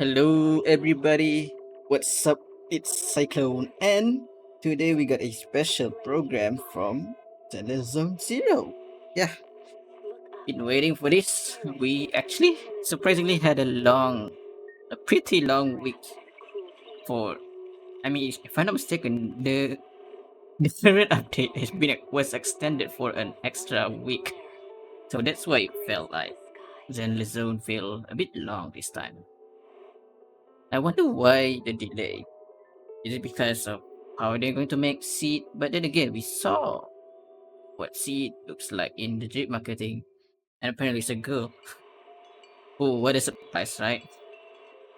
Hello, everybody. What's up? It's Cyclone, and today we got a special program from ZZZ. Yeah, been waiting for this. We actually surprisingly had a pretty long week for. I mean, if I'm not mistaken, the current update was extended for an extra week, so that's why it felt like Zenless Zone felt a bit long this time. I wonder why the delay. Is it because of how they're going to make seed? But then again, we saw what seed looks like in the drip marketing, and apparently it's a girl. Oh, what a surprise, right?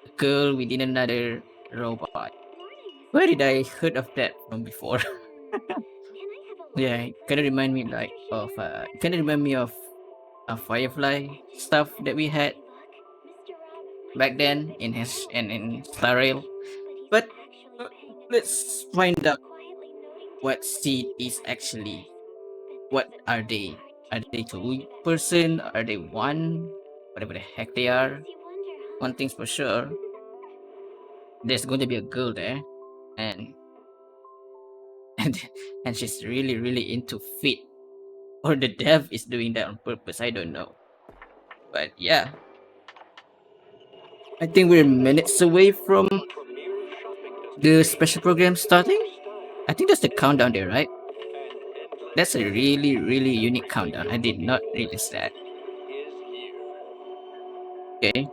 A girl within another robot. Where did I heard of that from before? Yeah, kind of remind me of a Firefly stuff that we had back then in Star Rail. But uh, let's find out what seed is actually. What are they? Are they two person? Are they one? Whatever the heck they are. One thing's for sure, there's going to be a girl there, and and and she's really into fit. Or the dev is doing that on purpose. I don't know. But yeah, I think we're minutes away from the special program starting. I think that's the countdown there, right? That's a really unique countdown. I did not realize that. Okay.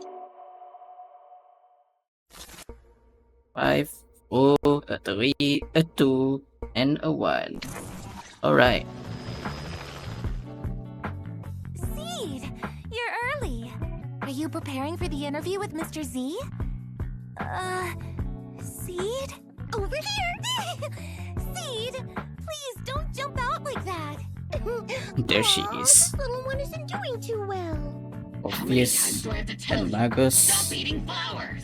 5, 4, a 3, a 2, and a 1. Alright. Seed! You're early. Are you preparing for the interview with Mr. Z? Seed? Over here! Seed! Please don't jump out like that! There she Aw, is. This little one isn't doing too well. Obvious and Magus. Stop eating flowers.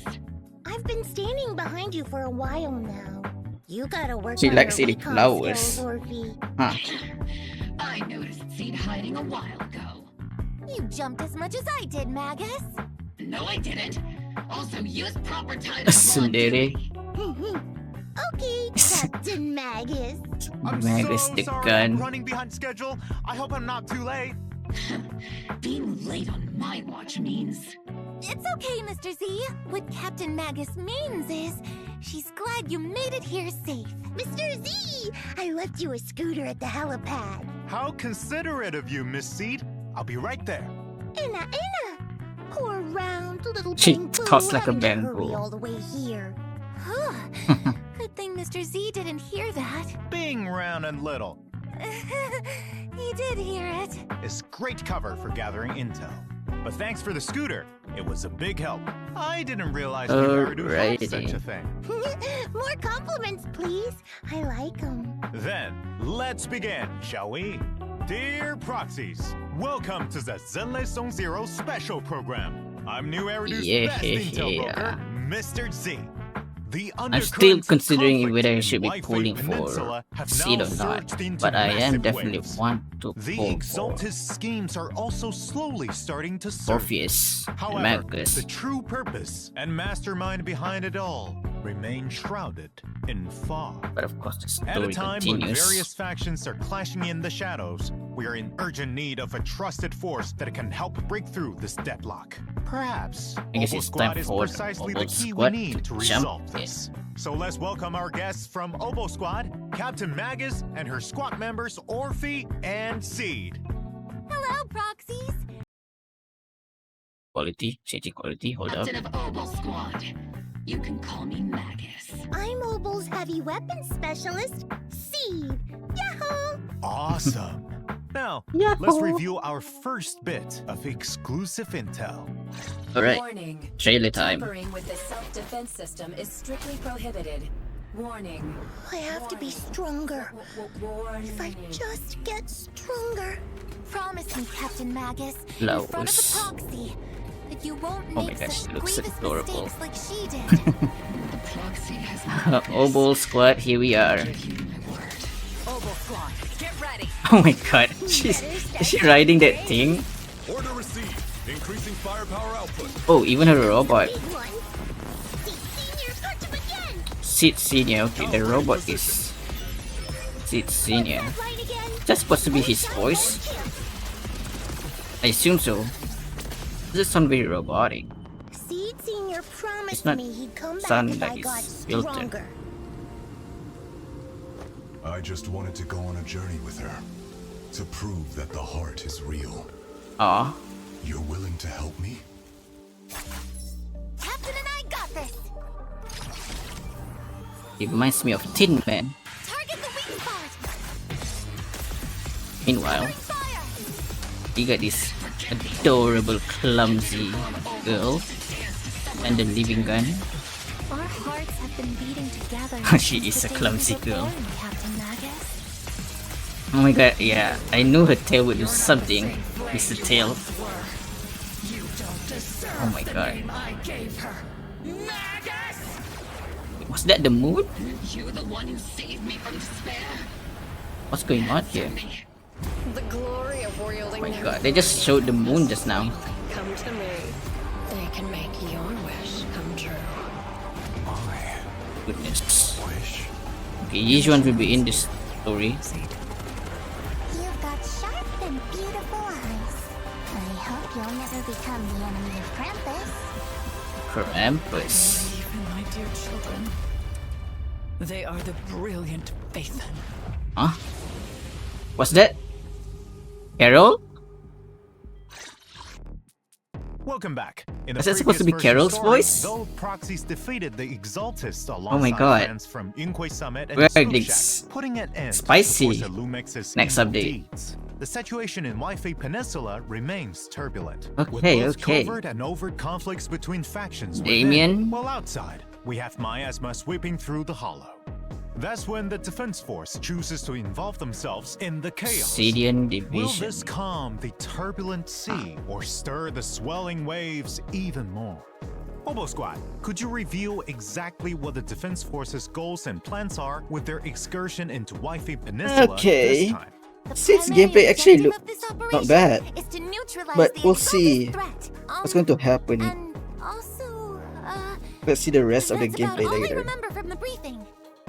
I've been standing behind you for a while now. You gotta work She on likes your eating recon flowers. skills, Orphe. Huh. I noticed Seed hiding a while ago. You jumped as much as I did, Magus. No, I didn't. Also, use proper time. Sundere. Okay, Captain Magus. I'm Magus so the sorry gun. I'm running behind schedule. I hope I'm not too late. Being late on my watch means It's okay, Mr. Z. What Captain Magus means is, she's glad you made it here safe. Mr. Z! I left you a scooter at the helipad. How considerate of you, Miss Seed. I'll be right there. Inna. Poor round little She bamboo talks like a having to hurry bamboo. all the way here. Good thing Mr. Z didn't hear that. Being round and little He did hear it. is great cover for gathering intel. But thanks for the scooter. It was a big help. I didn't realize we were to have Alrighty. such a thing. More compliments, please. I like them. Then, let's begin, shall we? Dear Proxies, welcome to the Zenless Zero special program. I'm New Eridu's best intel Yeah. broker, Mr. Z. The I'm still undercurrents of considering conflict whether I in should be Life pulling Eight for Peninsula have seed now or not. surged into But I am massive definitely waves. want to The pull for Exalted schemes are also slowly starting to surface. Orpheus and However, Magus. the true purpose and mastermind behind it all remain shrouded in fog. But of course the At a story time when continues. various factions are clashing in the shadows, we are in urgent need of a trusted force that can help break through this deadlock. Perhaps I guess OBOL it's Squad time is for the precisely the OBOL key we Squad need to to jump resolve this. So let's welcome our guests from OBOL Squad, Captain Magus and her squad members Orphe and Seed. Hello, Proxies. Quality, changing quality, hold up. Captain of OBOL Squad. You can call me Magus. I'm Obol's heavy weapons specialist, Seed. Yahoo! Awesome. Now, let's Yahoo! review our first bit of exclusive intel. Alright, Warning. trailer time. Tampering with the self-defense system is strictly prohibited. Warning. I have to be stronger. Warning. If I just get stronger. Promise me, Captain Magus, in front of the Flowers. proxy, that you won't Oh my make gosh, such looks grievous adorable. mistakes like she did. The proxy has OBOL Squad, here we are. give you my word. OBOL squad, get ready. Oh my god, is she riding that thing? Order received. Increasing firepower output. Oh, even a robot. Big one. Sid Senior. Okay, the robot is Sid Senior. Right again. That's supposed to be his voice. I assume so. This sounds very robotic. Seed Senior promised not me he'd come back sound if like I it's got filtered. stronger. I just wanted to go on a journey with her. To prove that the heart is real. Aw, You're willing to help me? Captain and I got this. it reminds me of Tin Man. Target the weak spot. Meanwhile, Fire. you got this adorable clumsy girl and the living gun. Our hearts have been beating together. She is a clumsy girl. Captain Magus. Oh my god, yeah, I knew her tail would do something. It's the tail. Oh my god. Was that the moon? You're the one who saved me from despair. What's going on here? The glory of wielding Oh my god, they just showed the moon just now. come to me. They can make your wish come true. My Goodness. wish. Okay, each one will be in this story. You've got sharp and beautiful eyes. I hope you'll never become the enemy of Krampus. Krampus. Even my dear children. They are the brilliant Phaethon. Huh? What's that? Carol? Welcome back. In the Is that supposed to be previous version Carol's story, voice? Though proxies defeated the Exaltists Oh my alongside god. friends from Inque Summit and Very Spookshak, putting an end spicy. to Lumex's Next evil update. deeds. The situation in Wi-Fi Peninsula remains turbulent. with Okay, both okay. covert and overt conflicts between factions Damien? within, while outside, we have Miasma sweeping through the hollow. That's when the defense force chooses to involve themselves in the chaos. Obsidian Will Division. this calm the turbulent sea or stir the swelling waves even more? Obo Squad, could you reveal exactly what the Defense Force's goals and plans are with their excursion into Wi-Fi Peninsula Okay. this time? The Sid's primary gameplay actually objective look of this not operation bad. is to neutralize But the we'll Exalted see threat. what's going to happen. And also, Let's see the rest of the that's about gameplay all I later. remember from the briefing.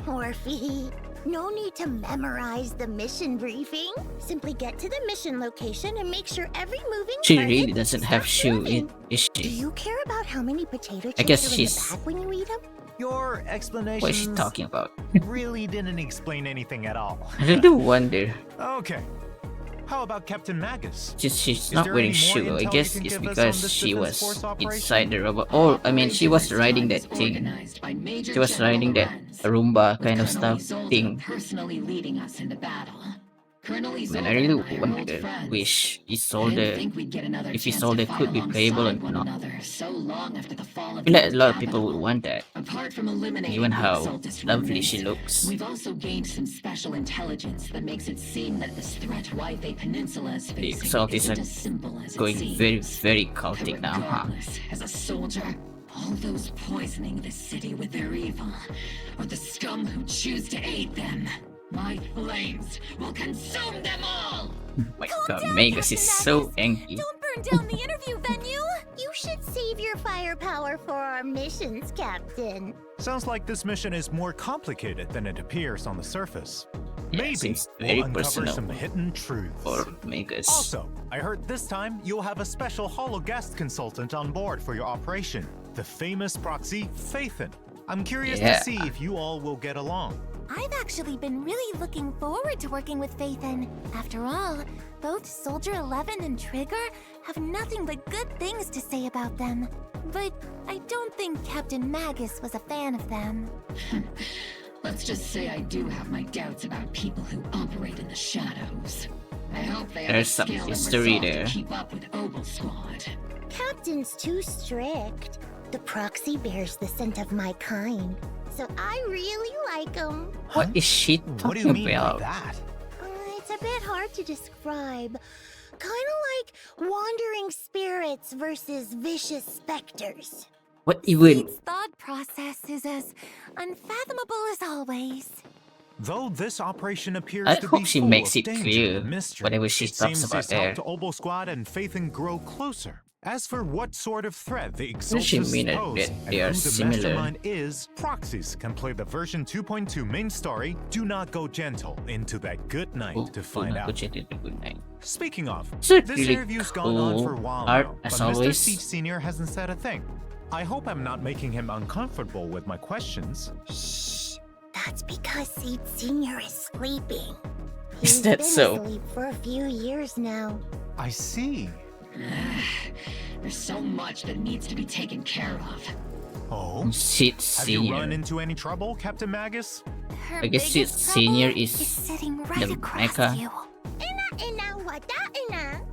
Morphe, no need to memorize the mission briefing. Simply get to the mission location and make sure every moving She target really doesn't have stops shoe moving. in, is Do she? you care about how many potato chips guess are in she's- the bag when you eat them? Your explanation What is she talking about? really didn't explain anything at all. I do wonder. Okay. How about Captain Magus? She's Is not there wearing any more shoe. I intel guess you can it's give us on because this she Defense was Force operation? inside the robot. Oh, I mean, she was riding that thing. She was riding that Roomba kind of stuff thing. Personally leading us into battle. Colonel Man, I really wonder, wish Isolde, if Isolde could be playable or not. So long after the fall I of feel like a the lot of people capital. would want that, Apart from eliminating given the how Exaltus lovely she remnants, looks. we've also gained some special intelligence that makes it seem that this threat Wi-Fi Peninsula is The facing Exaltus isn't are as simple as going it seems. very cultic now, huh? Regardless, as a soldier, all those poisoning the city with their evil, or the scum who choose to aid them, my flames will consume them all! My god, Magus is so angry. Don't burn down the interview venue! You should save your firepower for our missions, Captain. Sounds like this mission is more complicated than it appears on the surface. Yeah, Maybe seems we'll very uncover personal some hidden truths. for Magus. Also, I heard this time you'll have a special holo guest consultant on board for your operation, the famous proxy Phaethon. I'm curious Yeah. to see if you all will get along. I've actually been really looking forward to working with Phaethon. After all, both Soldier 11 and Trigger have nothing but good things to say about them. But I don't think Captain Magus was a fan of them. Let's just say I do have my doubts about people who operate in the shadows. I hope they have There's the some skill and history resolve there. to keep up with OBOL Squad. Captain's too strict. The proxy bears the scent of my kind, so I really like him. What is she What do you talking mean by about? that? It's a bit hard to describe. Kind of like wandering spirits versus vicious specters. What even? Its thought process is as unfathomable as always. Though this operation appears I to hope be she full makes of it danger clear and mystery, whatever she it talks seems about it's there. helped OBOL Squad and Phaethon grow closer. As for what sort of threat the does she Exaltus mean that pose and they are who the similar? mastermind is, proxies can play the version 2.2 main story Do Not Go Gentle into that good night Oh, to find out. good night. Speaking of, It's a this really interview's gone on cool for a while art, now, as but Mr. always. Siege Senior hasn't said a thing. I hope I'm not making him uncomfortable with my questions. Shh. That's because Seed Senior is sleeping. Is He's that been so? asleep for a few years now. I see. There's so much that needs to be taken care of. Oh? Sid Have you run Senior. into any trouble, Captain Magus? Her I guess Sid biggest Senior trouble is sitting right the across mecha. you.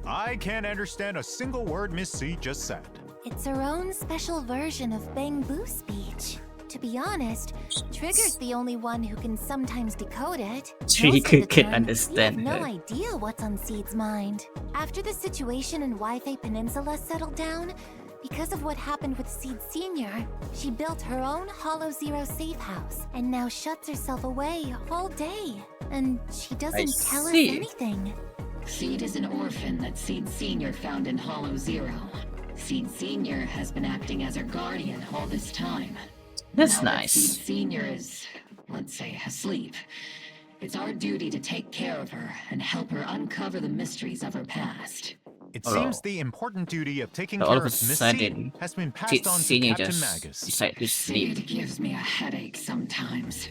I can't understand a single word Miss C just said. It's her own special version of Bang Boo speech. To be honest, Trigger's the only one who can sometimes decode it. Trigger Most of the can time, understand we have her. no idea what's on Seed's mind. After the situation in Wi-Fi Peninsula settled down, because of what happened with Seed Senior, she built her own Hollow Zero safe house and now shuts herself away all day. And she doesn't tell us see. anything. Seed is an orphan that Seed Senior found in Hollow Zero. Seed Senior has been acting as her guardian all this time. That's Now that nice. Seed Senior is, let's say, asleep. It's our duty to take care of her and help her uncover the mysteries of her past. It Oh. seems the important duty of taking So all care of of a Miss sudden, C has been Sid passed on to Senior Captain just Magus. decide to sleep. Seed gives me a headache sometimes.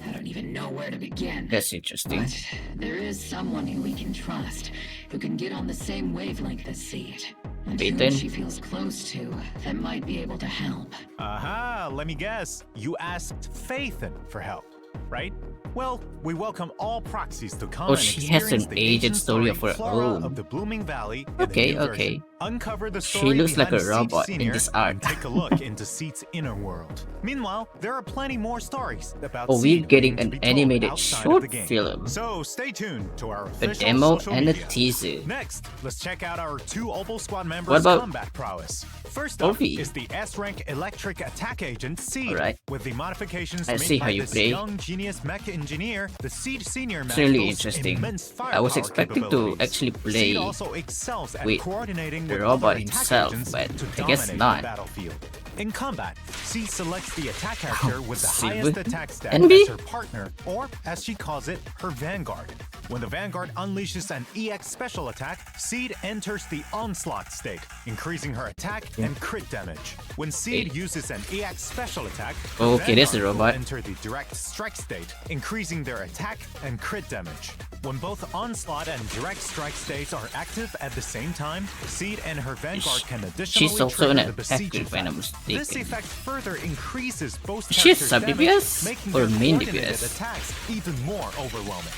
I don't even know where to begin. That's interesting. But there is someone who we can trust, who can get on the same wavelength as Seed. And who Peyton? she feels close to, that might be able to help. Aha, let me guess. You asked Phaethon for help, right? Well, we welcome all proxies to come Oh, and she has experience an the agent ancient story of her flora own. of the Blooming Valley in the Okay, new okay. version. Uncover the She story looks like behind a Seed robot in Senior this art. and take a look into Seed's inner world. Meanwhile, there are plenty more stories about Oh, we're Seed getting waiting to an be told animated outside of short the game. film. So stay tuned to our A official demo social and a media. teaser. Next, let's check out our two OBOL squad What members' about combat prowess. First up Ovi? is the S-rank electric attack agent Seed. Alright. With the modifications I made see by how you this play. young genius mech engineer, the Seed Senior It's mech really boasts interesting. immense I was firepower expecting to capabilities. actually play Seed also excels at with coordinating the with robot other attack himself, agents but to I guess dominate not. the battlefield. In combat, Seed selects the attack character with the Seed highest with attack stat envy? as her partner, or as she calls it, her vanguard. When the Vanguard unleashes an EX special attack, Seed enters the onslaught state, increasing her attack and crit damage. When Seed uses an EX special attack, the Okay, that's a Vanguard will robot. enter the direct strike state, increasing their attack and crit damage. When both onslaught and direct strike states are active at the same time, Seed and her Vanguard can additionally She's also an trigger the attacker, besiege if I'm not effect. This mistaken. effect further increases both She has characters' sub damage, DPS making or their main coordinated DPS? attacks even more overwhelming.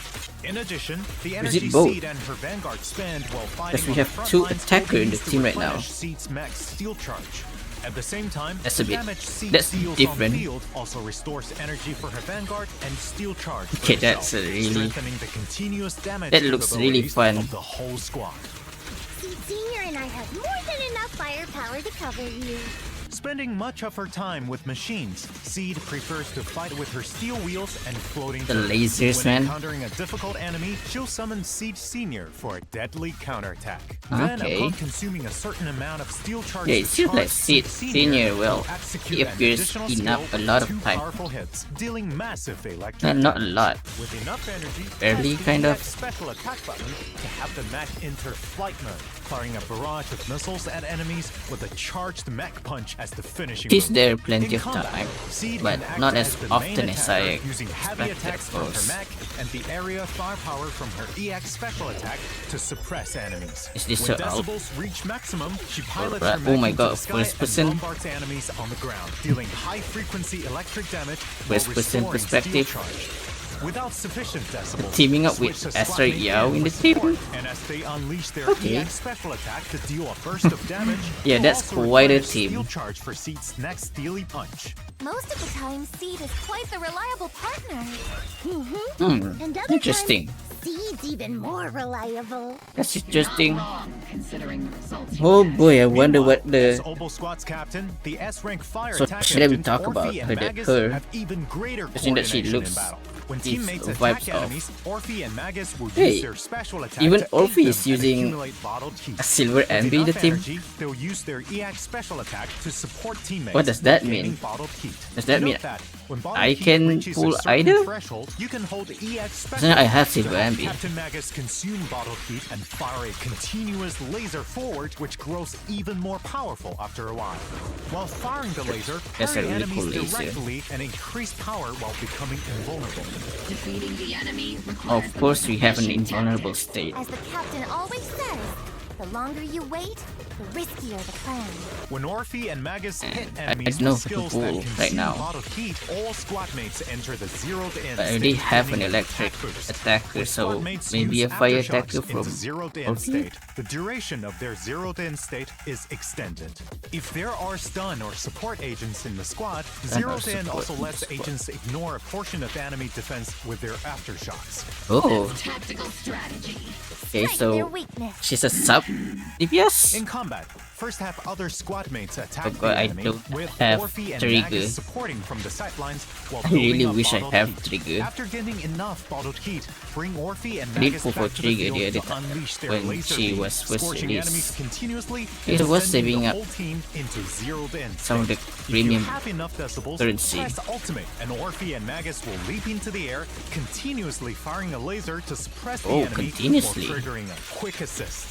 In addition, the Is energy it both? Seed and her Vanguard spend while fighting Because we on the have front two lines attacker will in be the used to team right now. replenish Seed's mech's steel charge. At the same time, That's the a bit- damage Seed that's deals different. on field also restores energy for her Vanguard and steel charge for Okay, herself, that's a really- strengthening the continuous damage That looks really capabilities fun. of the whole squad. Seed Senior and I have more than enough firepower to cover you. Spending much of her time with machines, Seed prefers to fight with her steel wheels and floating The turrets. lasers, When man. encountering a difficult enemy, she'll summon Seed Senior for a deadly counterattack. Then, Okay. upon consuming a certain amount of steel charge Yeah, it to seems like charge, Seed Senior will execute an appears additional enough skill a lot with of two time. powerful hits, dealing massive electric Not a damage. lot. With enough energy, Barely, press the kind of. EX special attack button to have the mech enter flight mode, firing a barrage of missiles at enemies with a charged mech punch as the finishing She's move. there plenty In of combat, time, Seed but can act not as the main often as I attacker, using heavy expected, attacks of from her course. mech and the area firepower from her EX special attack to suppress enemies. Is this when her ult? decibels reach maximum, she pilots Alright, her oh mech my into god, the sky first and person. bombards enemies on the ground, dealing high-frequency electric damage while First person restoring perspective. steel charge. Without sufficient decibels, Teaming up switch with the Astro squad mate Yao in the support, team? and as they unleash their Okay. EX special attack to deal a burst of damage, Yeah, they'll that's also quite a replenish team. Steel charge for Seed's next steely punch. Most of the time, Seed is quite the reliable partner. And other Interesting. times, ZZZ's even more reliable. That's interesting. Wrong, considering the results. Oh boy, I wonder what As the OBOL Squad's captain, the S-rank fire So attack should I engine, talk about Orphe and her- Magus her- have even greater I think that she coordination looks in battle. When these teammates vibes attack of- enemies, Orphe and Magus will Hey, use their special attack even to aid Orphe them is and using accumulate bottled heat. a silver With ambi in the enough team. energy, they'll use their EX special attack to support teammates. What does that gaining mean? Bottled heat. Does that Note mean that when bottled I heat can reaches a pull certain either? threshold, you can hold EX special Doesn't I have attack to silver help ambi? Captain Magus consume bottled heat and fire a continuous laser forward, which grows even more powerful after a while. While firing the laser, That's a parry really enemies cool laser. directly and increase power while becoming invulnerable. Defeating the enemy Of requires course, we have an efficient invulnerable tactics. state. As the captain always says, the longer you wait, the riskier the plan. When Orphe and Magus hit I enemies know with skills that Bull consume right now. bottled heat, all squad mates enter the zeroed in But I already state, have an giving electric attack boost. attacker, When so squad mates maybe use a fire aftershocks attacker from into zeroed in Orphe? state, the duration of their zeroed in state is extended. If there are stun or support agents in the squad, Stun or zeroed in support also in the lets squad. agents ignore a portion of enemy defense with their aftershocks. Oh, Tactical strategy. okay, Strike their so weakness. she's a sub DPS? In combat, first have other squad mates attack Oh the god, I enemy, don't with have Orphe and trigger. Magus supporting from the sidelines while I really building up wish I bottled have heat. trigger. After getting enough bottled heat, bring Orphe and I did Magus pull for back to the trigger the field other to time unleash their when laser she beam, was first scorching released. enemies continuously It and was sending saving the up whole team into zeroed in some of the state. If premium you have enough decibels, currency. press ultimate and Orphe and Magus will leap into the air, continuously firing a laser to suppress the Oh, enemy continuously. or triggering a quick assist.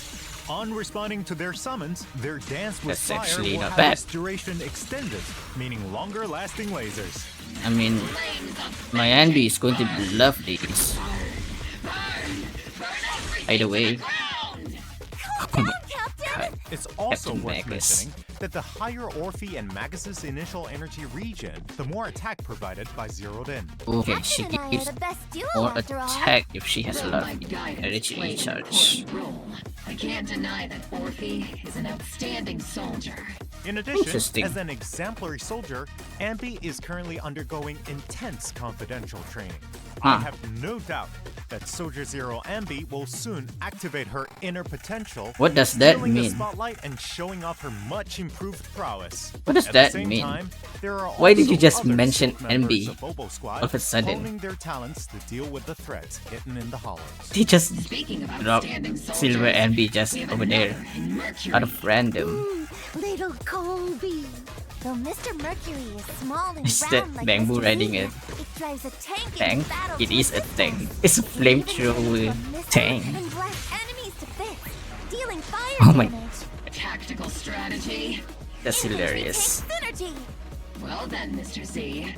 On responding to their summons, their dance with That's fire actually will not have bad. its duration extended, meaning longer lasting lasers. I mean, my Andy is going to love these. Either way. Calm down, Captain! It's also Captain worth Magus. mentioning that the higher Orphe and Magus's initial energy regen, the more attack provided by zeroed in. Okay, Captain she and I are gives the best duo more after all. attack if she has a Though lot my of guidance energy plays an recharge. important role, I can't deny that Orphe is an outstanding soldier. In addition, Interesting. as an exemplary soldier, Ambi is currently undergoing intense confidential training. I Huh. have no doubt that Soldier Zero Ambi will soon activate her inner potential, What does that stealing the mean? spotlight and showing off her much improved prowess. What does At that the same mean? Time, there are Why did also you just other mention skilled members Ambi of OBOL Squad all of a sudden? honing their talents to deal with the threats hidden in the hollows. He just Speaking of dropped outstanding soldiers, Silver and B just we have over there. another in Mercury. Out of random. Little Colby. Though Mr. Mercury is small and Is round that like Bamboo Mr. riding Z, a it drives a tank tank? into battle It to is a resistance. tank. It's a flamethrower From missiles tank. And blast enemies to bits, dealing fire Oh my- damage. Tactical strategy. That's Infantry hilarious. tank synergy. Well then, Mr. Z,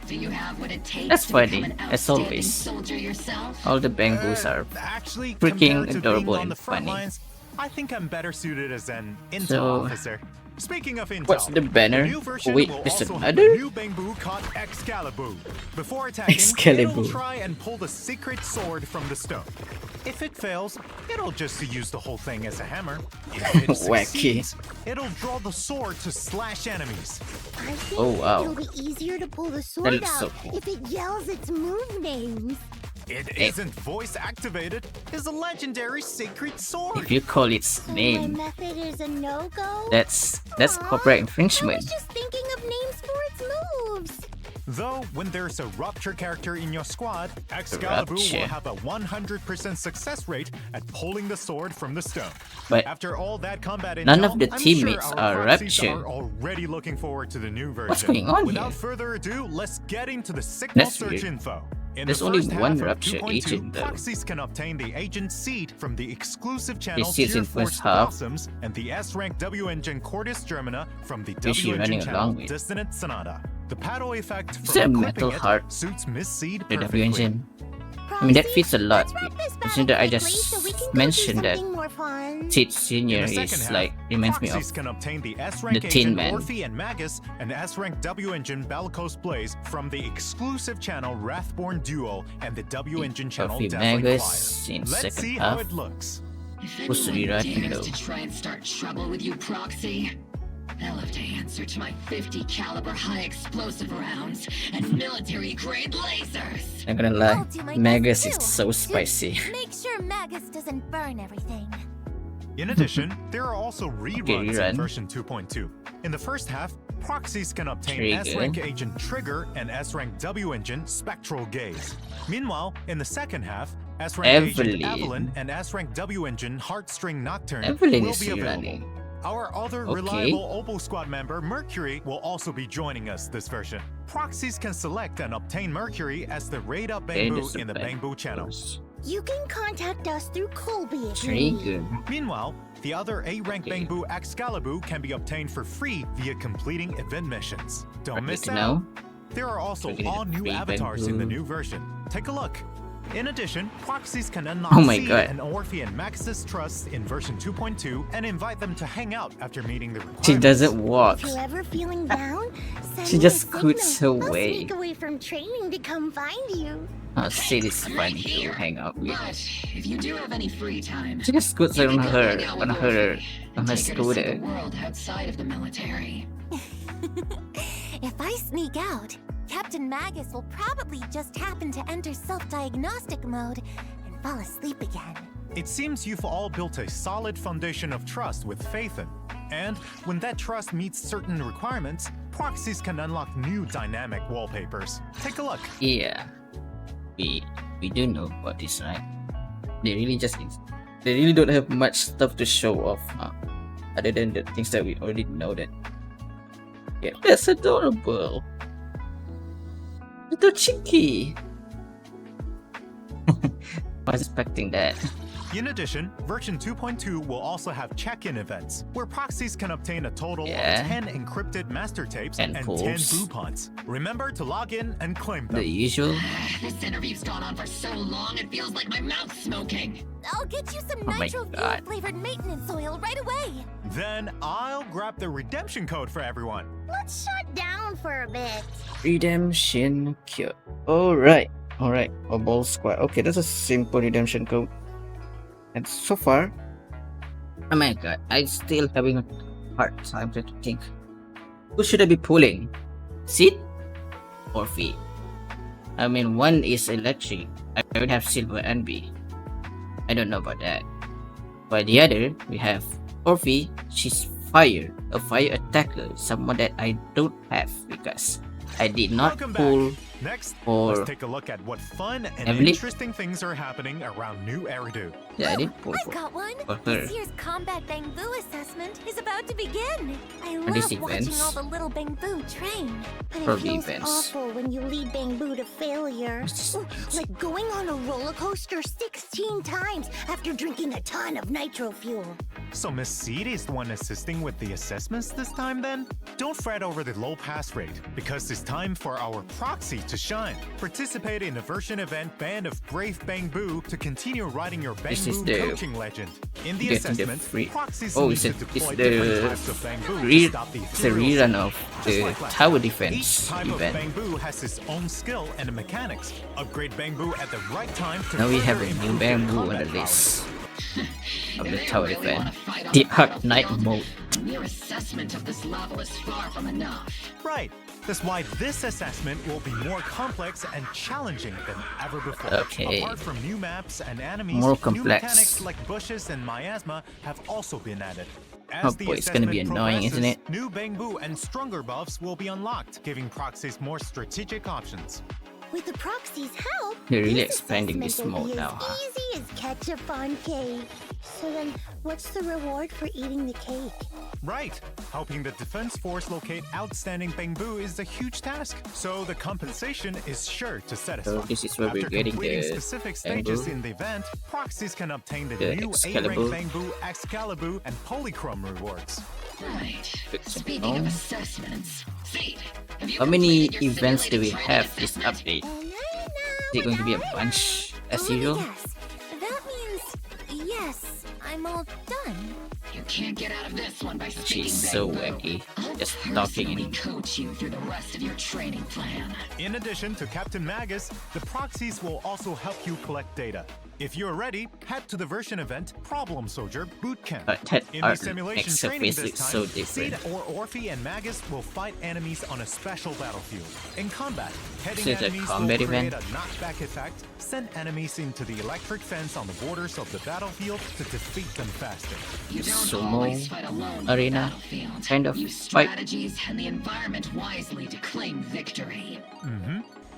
do you have what it takes That's to funny, become an as outstanding always. soldier yourself? All the bangoos are Actually, freaking compared to adorable being on and the front funny. lines, I think I'm better suited as an intel So, officer. Speaking of intel, what's the banner? new version Wait, will there's also have another? a new Bamboo called Excalibur. Before attacking, Excalibur. it'll try and pull the secret sword from the stone. If it fails, it'll just use the whole thing as a hammer. If it Wacky. succeeds, it'll draw the sword to slash enemies. I think Oh, wow. it'll be easier to pull the sword looks out so cool. if it yells its move names. It Eh. isn't voice activated. It's a legendary secret sword. If you call its So my name, method is a no-go? that's Aw, copyright I infringement. was just thinking of names for its moves. Though, when there's a Rupture character in your squad, Excalibur Rupture. will have a 100% success rate at pulling the sword from the stone. But After all that combat none intel, of the I'm teammates sure are our proxies Rupture. are already looking forward to the new version. What's going on Without here? further ado, let's get into the signal That's search weird. info. In There's the only first one half of Rupture 2.2, agent, though. proxies can obtain the agent seed from the exclusive channel seed's Tier in Force first half. Blossoms and the S-rank W-Engine Cordis Germana from the Is she W-Engine running channel along with? Dissonant Sonata. The paddle effect Is there a from metal equipping it heart? suits Miss Seed The W perfectly. engine. I mean, that Proxy, fits a lot. let's wrap this Considering that I battle just quickly so we can go do mentioned that something more fun. Sid Senior In the second is half, like reminds me of proxies can obtain the S-rank the Tin agent Man. Orphe and Magus and S-rank W-engine Bellicose Blaze from the exclusive channel Wrathborn Duo and the W-engine channel Orphe Dazzling Magus Fire. in Let's second see half. how it looks. If Who's the anyone rewriting dares though? to try and start trouble with you, Proxy, They'll have to answer to my 50 caliber high explosive rounds and military grade lasers. I'm gonna lie, I'll do my Magus is best, so too, spicy. to make sure Magus doesn't burn everything. In addition, there are also reruns rerun. in version 2.2. In the first half, proxies can obtain Trigger. S-Rank Agent Trigger and S-Rank W Engine Spectral Gaze. Meanwhile, in the second half, S-Rank Agent Evelyn. Evelyn and S-Rank W Engine Heartstring Nocturne Evelyn will is be available. running. Our other Okay. reliable OBOL squad member, Mercury, will also be joining us this version. Proxies can select and obtain Mercury as the Raid Up Okay, Bangbu that's in the the Bangbu channel. You can contact us through Colby if you need. Trigger. Meanwhile, the other A-Rank Okay. Bangbu Excalibur can be obtained for free via completing event missions. Don't miss to out! know. There are also Trigger all new free avatars in the Bangbu. new version. Take a look. In addition, proxies can unlock Oh my C God. and Orphe and Max's trust in version 2.2 and invite them to hang out after meeting the requirements. She doesn't walk. If you're ever feeling down, send She me just a signal. scoots I'll away. sneak away from training to come find you. Oh, Sid is I'm funny right to here. hang out with. But if you do have any free time, She just scoots you on can come her hang out with on her Orphe on and her take her to see scooter. the world outside of the military. If I sneak out, Captain Magus will probably just happen to enter self-diagnostic mode and fall asleep again. It seems you've all built a solid foundation of trust with Phaethon. And when that trust meets certain requirements, proxies can unlock new dynamic wallpapers. Take a look. Yeah, we do know about this, right? They really don't have much stuff to show off, other than the things that we already know. That yeah, that's adorable. Little Chicky. I was expecting that. In addition, version 2.2 will also have check-in events, where proxies can obtain a total Yeah. of 10 encrypted master tapes And and pools. 10 boopons. Remember to log in and claim them. The usual. This interview's gone on for so long, it feels like my mouth's smoking. I'll get you some Oh my nitro fuel God. flavored maintenance oil right away. Then I'll grab the redemption code for everyone. Let's shut down for a bit. Redemption code. Alright. OBOL squad. Okay, that's a simple redemption code. And so far, oh my god, I'm still having a hard time to think. Who should I be pulling? Sid or Fee? I mean, one is electric. I already have Silver and B. I don't know about that. But the other, we have Orphe. She's fire, a fire attacker, someone that I don't have because I did not Welcome pull back. Next, for. let's take a look at what fun and Evelyn? interesting things are happening around New Eridu. Yeah, I did pull I've for. got one. for her. This year's Combat Bangbu assessment is about to begin. I And love these watching events. all the little Bangbu train. But For it feels defense. awful when you lead Bangbu to failure. What's this? Like going on a roller coaster 16 times after drinking a ton of nitro fuel. So Miss Seed is the one assisting with the assessments this time then? Don't fret over the low pass rate, because it's time for our proxy to shine. Participate in the version event Band of Brave Bangbu to continue riding your This is Bangbu the- coaching legend. In the getting the assessment, free- proxies Oh, need it's to a- deploy it's different the types of Bangbu re- to stop the it's a ethereal rerun of Just the like last tower time, defense Each type event. of Bangbu has its own skill and mechanics. Upgrade Bangbu at the right time to Now we have further a new improve their Bangbu on combat the list of If the they tower really defense. wanna fight on The the Arc Knight battlefield, mode. Mere assessment of this level is far from enough. Right. That's why this assessment will be more complex and challenging than ever before. Okay. Apart from new maps and enemies, More new complex. mechanics like bushes and miasma have also been added. Oh As the boy, it's gonna be assessment annoying, isn't progresses, it? New Bangbu and stronger buffs will be unlocked, giving proxies more strategic options. With the proxy's help, They're really this expanding this assessment will mode be now, huh? as easy as ketchup on cake. So then, what's the reward for eating the cake? Right. Helping the defense force locate outstanding Bangbu is a huge task, so the compensation is sure to satisfy. So this is where After we're getting completing the specific stages Bangbu. in the event, proxies can obtain the The new Excalibur. A-rank Bangbu, Excalibur, and Polychrome rewards. Right. Fix it Speaking of now. assessments, Seed, have you How many completed your events do we simulated have training this assessment? update? Is it going to be a bunch as Let me usual? guess. That means yes, I'm all done. You can't get out of this one by speaking She's so Bangbu. wacky. I'll Just personally talking. coach you through the rest of your training plan. In addition to Captain Magus, the proxies will also help you collect data. If you're ready, head to the version event Problem Soldier Bootcamp. That In art the simulation makes training face this look time, so Seed different. or Orphe and Magus will fight enemies on a special battlefield. In combat, heading So it's a enemies will combat create event? a knockback effect, send enemies into the electric fence on the borders of the battlefield to defeat them faster. You don't Sumo always fight alone on arena the battlefield. kind of Use fight. strategies and the environment wisely to claim victory.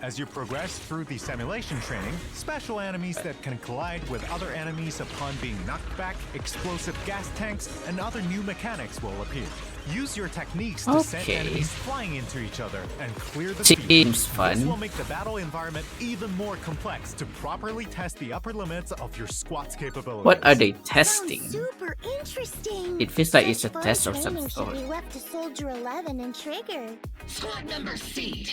As you progress through the simulation training, special enemies that can collide with other enemies upon being knocked back, explosive gas tanks, and other new mechanics will appear. Use your techniques to send Okay. enemies flying into each other and clear the field. Seems This fun. will make the battle environment even more complex to properly test the upper limits of your squad's capabilities. What are they Sounds testing? super interesting. It feels like it's a Such fun test of some training sort. should be left to Soldier 11 and Trigger. Squad member Seed.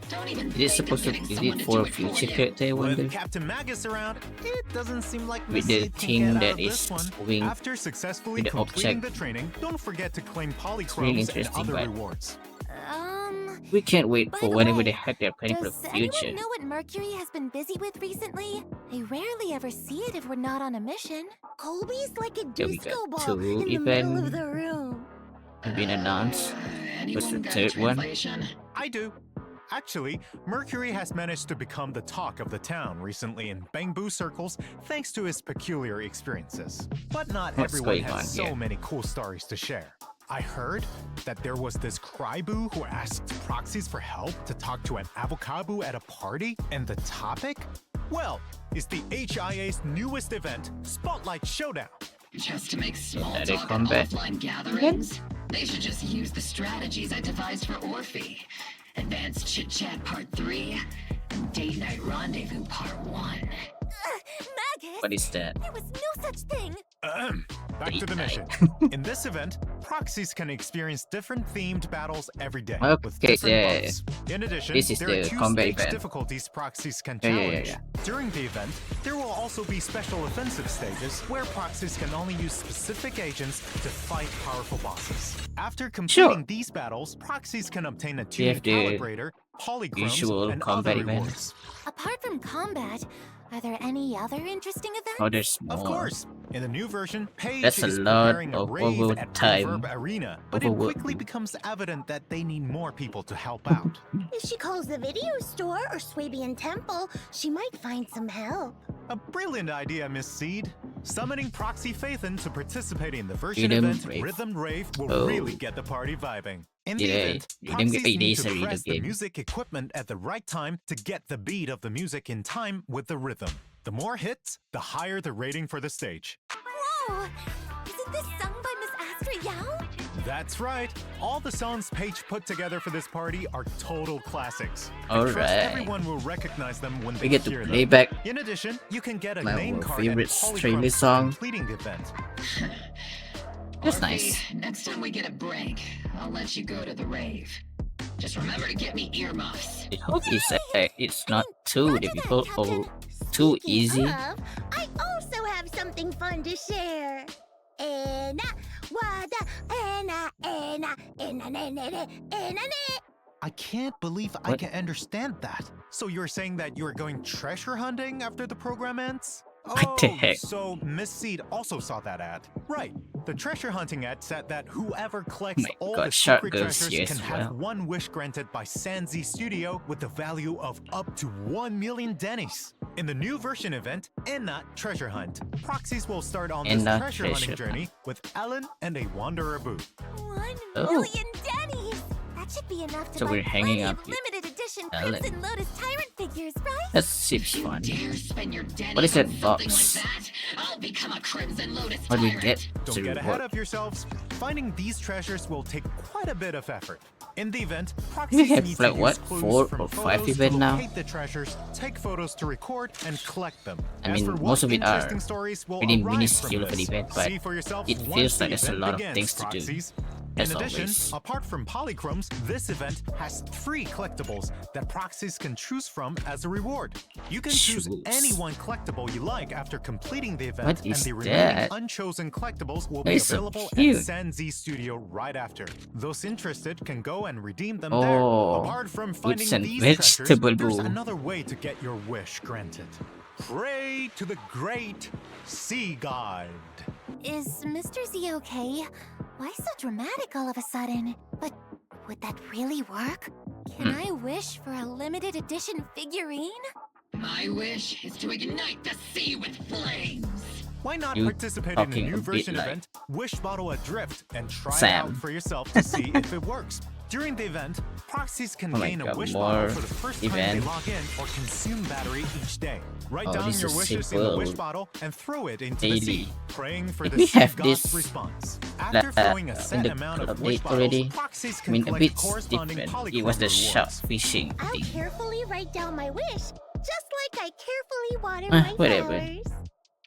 Don't even Is it think supposed of to getting is someone it to for do a it future you. character, I wonder? With Captain Magus around, it doesn't seem like With Miss the Seed can thing get out that of is this one. moving After successfully with the completing object. the training, don't forget to claim really polychromes and interesting, other but- rewards. We can't wait By for the whenever way, they have their planning for does the anyone future. know what Mercury has been busy with recently? I rarely ever see it if we're not on a mission. Colby's like a Yeah, we disco got ball two in the middle of event the room. been announced. What's the Anyone got a third one? translation? I do. Actually, Mercury has managed to become the talk of the town recently in Bangbu circles thanks to his peculiar experiences. But not What's everyone going on has so here? many cool stories to share. I heard that there was this Cryboo who asked proxies for help to talk to an avocado at a party, and the topic? Well, is the HIA's newest event, Spotlight Showdown. Just to make small Let it talk come at back. offline gatherings? They should just use the strategies I devised for Orphe. Advanced Chit Chat Part 3 and Date Night Rendezvous Part 1. Magus! What is that? There was no such thing! Back to the Date mission. In this event, proxies can experience different themed battles every day with Okay, different yeah. buffs. In addition, This is there are the 2 combat stage event. difficulties proxies can Yeah, challenge. yeah. During the event, there will also be special offensive stages where proxies can only use specific agents to fight powerful bosses. After completing these battles, proxies can obtain a have tuning the calibrator, polychromes, usual and combat other event. rewards. Apart from combat, are there any other interesting events? Oh, there's more. Of course. In the new version, Paige That's a is lot preparing a of raid at overtime. Reverb Arena, but it Overwork. quickly becomes evident that they need more people to help out. If she calls the video store or Swabian Temple, she might find some help. A brilliant idea, Miss Seed. Summoning Proxy Faithin to participate in the version Rhythm event Rave. Rhythm Rave will Oh. really get the party vibing. In the Yeah, event, Rhythm proxies Rave need is a to rhythm press the game. music equipment at the right time to get the beat of the music in time with the rhythm. The more hits, the higher the rating for the stage. Whoa! Isn't this sung by Miss Astra Yao? That's right. All the songs Paige put together for this party are total classics. All I trust right. everyone will recognize them when We they get to hear play them. back In addition, you can get a my name card and favorite polychromes streamer for song. completing the event. That's Orphe, nice. Next time we get a break, I'll let you go to the rave. Just remember to get me earmuffs. I hope it's not too Roger that, difficult or Captain. too Speaking easy. of, I also have something fun to share. I can't believe I What? can understand that. So you're saying that you're going treasure hunting after the program ends? What the heck? So Miss Seed also saw that ad. Right. The treasure hunting ad said that whoever collects My all God, the Shark secret goes treasures here can as have well. one wish granted by ZZZ Studio with the value of up to 1 million dennies. In the new version event, Enna Treasure Hunt, proxies will start on this Enna treasure Treasure hunting journey with Ellen and a Wanderer Boo. 1 Oh. million Denny's! That should be enough to So buy we're hanging plenty out of with limited edition Ellen. Crimson Lotus Tyrant figures, right? That seems You fun. dare spend your denny What is on that something box? like that? I'll become a Crimson Lotus What do we Tyrant. get? Don't to get ahead reward? of yourselves. Finding these treasures will take quite a bit of effort. In the event, We proxies have need like to what, use clues 4 from or 5 photos event to now? locate the treasures, take photos to record, and collect them. I As mean, for most what of it are interesting stories will really arise minuscule from of an this, event, but see for yourself it once feels the like there's a event lot of begins, things to do, proxies. as In addition, always. apart from polychromes, this event has 3 collectibles that proxies can choose from as a reward. You can choose Choose. any one collectible you like after completing the event, What and is the remaining that? unchosen collectibles will That be is so available cute. at ZZZ Studio right after. Those interested can go and redeem them Oh, there. Apart from finding and these vegetable treasures, there's bowl. another way to get your wish granted. Pray to the great sea god. Is Mr. Z okay? Why so dramatic all of a sudden? But would that really work? Can I wish for a limited edition figurine? My wish is to ignite the sea with flames. Why not You participate in a talking a new bit version like event, Wish Bottle Adrift, and try it Sam. out for yourself to see if it works? During the event, proxies can Oh my gain a God, wish more bottle for the first time event. they log in or consume battery each day. Write Oh, down this your is wishes in the wish simple. bottle and throw it into Daily. the sea, praying for If the we sea have god's this, response. After throwing a in set the amount of update wish bottles, already, proxies I can mean, a collect bit corresponding different. It was the polychrome shark rewards. fishing I'll thing. carefully write down my wish, just like I carefully water my Whatever. flowers.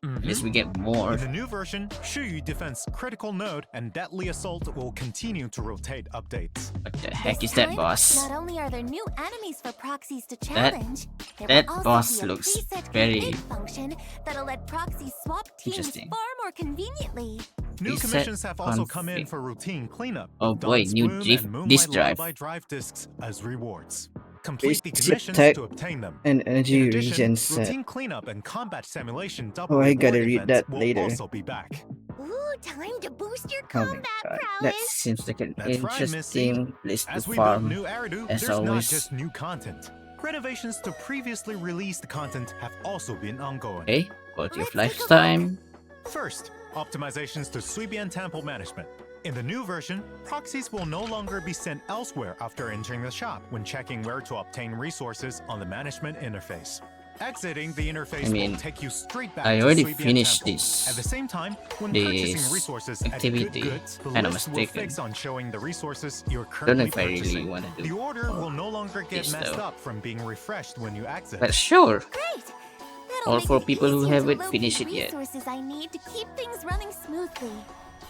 At least we get more. In the new version, Shuyu Defense Critical Node and Deadly Assault will continue to rotate updates. What the heck This is that, time, boss? Not only are there new enemies for proxies to challenge, there that will also boss be a looks preset very create function that'll let proxies swap teams interesting. far more conveniently. New Reset commissions have also come in config. for routine cleanup. Oh with boy, Dawn's new Bloom disk and disk Moonlight drive. Lullaby drive discs as rewards. Complete the Basic commissions tech to obtain them. and energy In addition, regen set. routine cleanup and combat simulation double Oh, I reward gotta read events that will later. also be back. Ooh, time to boost your Oh my combat god, prowess. that seems like an That's right, Miss C. interesting place to As we build farm. new Eridu, as there's not always. just new content. Renovations to previously released content have also been ongoing. Okay, quality of Let's life take a look. time. First, optimizations to Suibian Temple management. In the new version, proxies will no longer be sent elsewhere after entering the shop when checking where to obtain resources on the management interface. Exiting the interface I mean, will take you straight back I to already Suibian finished Temple. this- At the same time, when this purchasing resources at activity, Good Goods, the and I'm list will mistaken. fix on showing the resources you're Don't know currently if I really purchasing. want to The do order will no longer get this, messed though. up from being refreshed when you exit. But sure, Great! That'll all make for it people who easier to haven't locate finished it yet. resources I need to keep things running smoothly.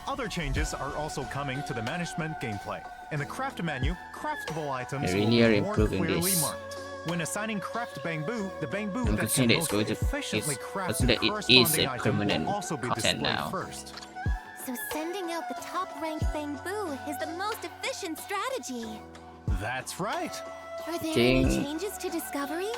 Other changes are also coming to the management gameplay. In the craft menu, craftable items They will really are be more improving clearly this. marked. When assigning craft bamboo, the bamboo I'm that considering can it's most going to efficiently it's craft consider the it is corresponding a item permanent will also be content displayed now. first. So sending out the top-ranked bamboo is the most efficient strategy. That's right. Are there Ding. any changes to discoveries?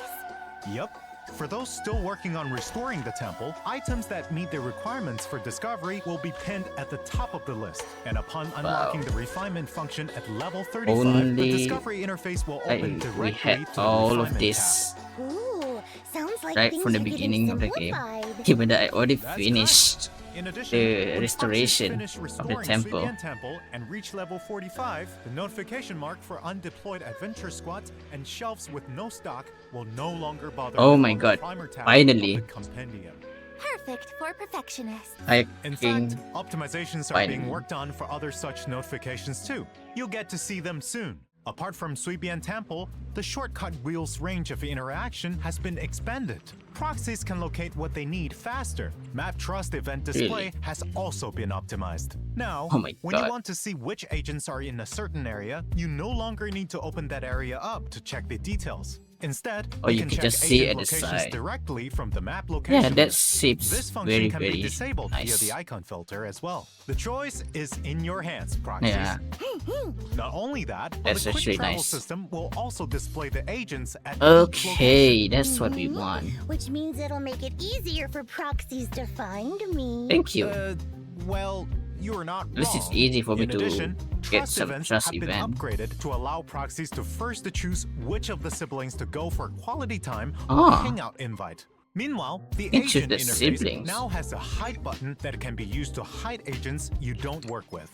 Yep. For those still working on restoring the temple, items that meet the requirements for discovery will be pinned at the top of the list. And upon unlocking the refinement function at level 35, the Only discovery interface will open we directly had to the all of refinement this tab. Ooh, sounds like right things from the are getting beginning of the game. simplified. Given that I already That's finished In addition, the when restoration proxies finish of the restoring temple. Suibian Temple and reach level 45, the notification mark for undeployed adventure squads and shelves with no stock will no longer bother Oh you my on the god, primer tab finally. of the compendium. Perfect for perfectionists. I In think fact, optimizations are finally. being worked on for other such notifications too. You'll get to see them soon. Apart from Suibian Temple, the shortcut wheel's range of interaction has been expanded. Proxies can locate what they need faster. Map Trust event display Really? has also been optimized. Now, Oh my when you God. want to see which agents are in a certain area, you no longer need to open that area up to check the details. Instead, Or you can can check just see agent at the locations side. directly from the map location yeah, that list. seems This function very can be very disabled nice. via the icon filter as well. The choice is in your hands, proxies. Yeah, Not only that, but That's the quick actually travel nice. system will also display the agents at each okay, location. that's what we want. Which means it'll make it easier for proxies to find me. Thank you. Well, you're not At least it's wrong. easy for me In to addition, get trust some events trust have been event. upgraded to allow proxies to first choose which of the siblings to go for quality time or Ah. hangout invite. Meanwhile, the Can choose agent the interface siblings. now has a hide button that can be used to hide agents you don't work with.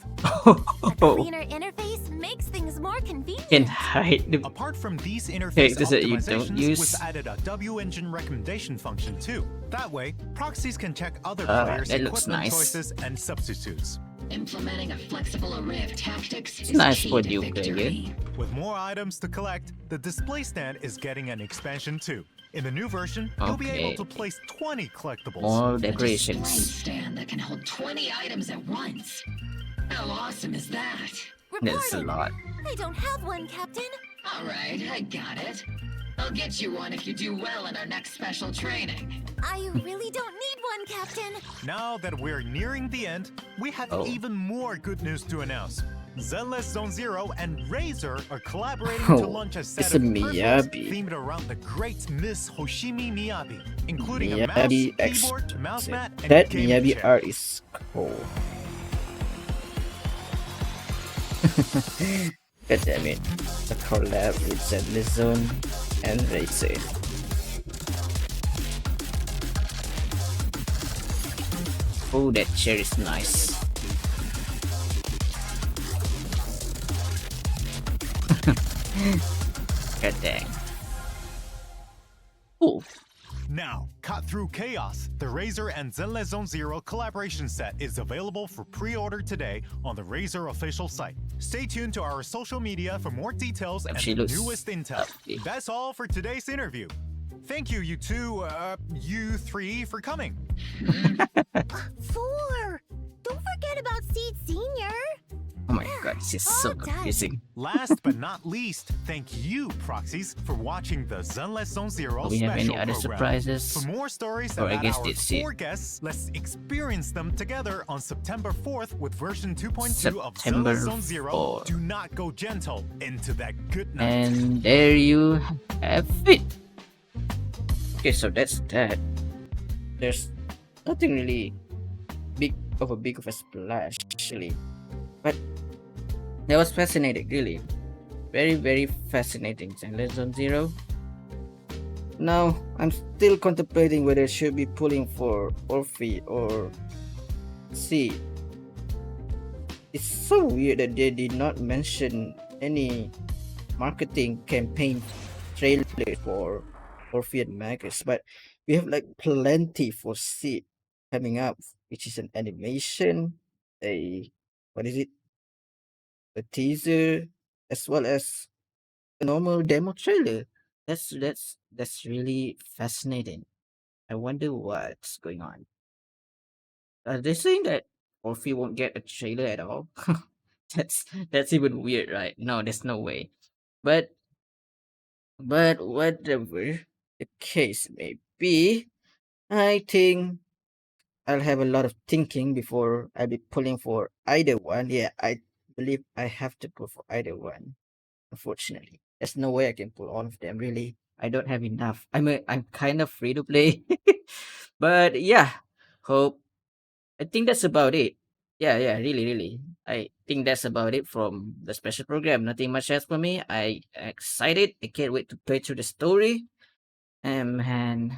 A cleaner interface makes things more convenient. Can hide the Apart from these interface Characters that you don't optimizations, use. we've added a W engine recommendation function too. That way, proxies can check other Ah, players' that looks equipment nice. choices and substitutes. Implementing a flexible array of tactics is nice key for to you, victory. With more items to collect, the display stand is getting an expansion too. In the new version, you'll be able Okay. to place 20 collectibles. more A display decorations. stand that can hold 20 items at once. How awesome is that? That's a Reporting. lot. I don't have one, Captain. All right, I got it. I'll get you one if you do well in our next special training. I really don't need one, Captain. Now that we're nearing the end, we have Oh. even more good news to announce. Zenless Zone Zero and Razer are collaborating to Oh, launch a set it's a of peripherals Miyabi. themed around the great Miss Hoshimi Miyabi, including a mouse, Miyabi X. keyboard, mouse mat, and That gaming Miyabi chair. art is cool. God damn it. A collab with ZZZ Zone and Razer. Oh, that chair is nice. God dang. Oh, Now, cut through chaos. The Razer and Zenless Zone Zero collaboration set is available for pre-order today on the Razer official site. Stay tuned to our social media for more details and She the looks newest intel. lovely. That's all for today's interview. Thank you, you three, for coming. 4! Don't forget about Seed Senior! oh my god, this is so All done. confusing. Last but not least, thank you, Proxies, for watching the Zenless Zone Zero Do we have special any other program. surprises? For more stories Or I about guess our that's it. 4 guests, let's experience them together on September 4th with version 2.2 of September Zenless Zone Zero. 4. Do not go gentle into that good night. And there you have it. Okay, so that's that. There's nothing really big of a splash actually, but that was fascinating, really, very fascinating. Zenless Zone Zero. Now I'm still contemplating whether I should be pulling for Orphe or C. It's so weird that they did not mention any marketing campaign trailer for Orphe and Magus, but we have like plenty for C coming up, which is an animation, a what is it? A teaser, as well as a normal demo trailer. That's really fascinating. I wonder what's going on. Are they saying that Orphe won't get a trailer at all? That's even weird, right? No, there's no way. But whatever the case may be, I think I'll have a lot of thinking before I'll be pulling for either one. Yeah, I believe I have to pull for either one. Unfortunately, there's no way I can pull all of them. Really, I don't have enough. I'm kind of free to play, but yeah. Hope I think that's about it. Yeah, really. I think that's about it from the special program. Nothing much else for me. I excited. I can't wait to play through the story. And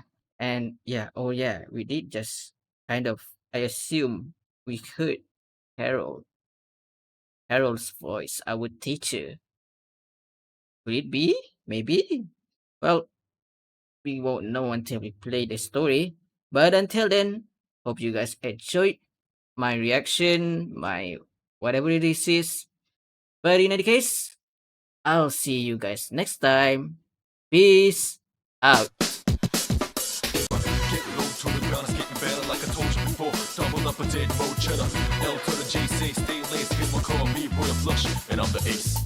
yeah, oh yeah, we did just kind of. I assume we heard Harold. Harold's voice, our teacher. Could it be? Maybe. Well, we won't know until we play the story. But until then, hope you guys enjoyed my reaction, my whatever it is. But in any case, I'll see you guys next time. Peace out. Getting low to the ground, it's getting better like I told you before. Double up a dead road cheddar. L to the JC, stay lazy, cause my call me Royal Flush, and I'm the ace.